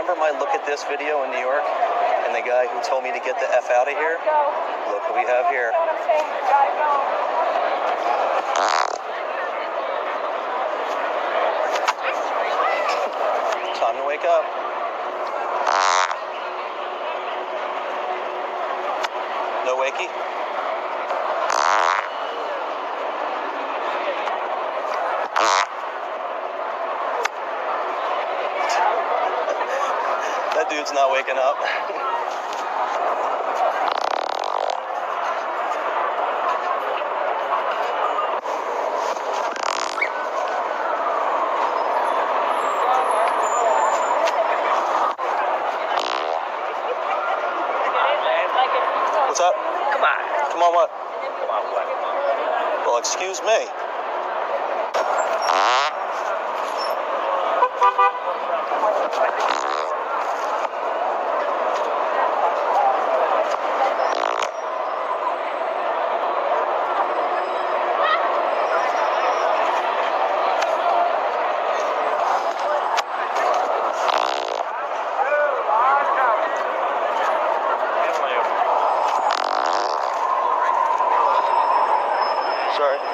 remember my look at this video in New York and the guy who told me to get the F out of here? Look what we have here. Time to wake up. No wakey? That dude's not waking up. What's up? Come on. Come on, what? Come on, what? Well, excuse me. Sorry.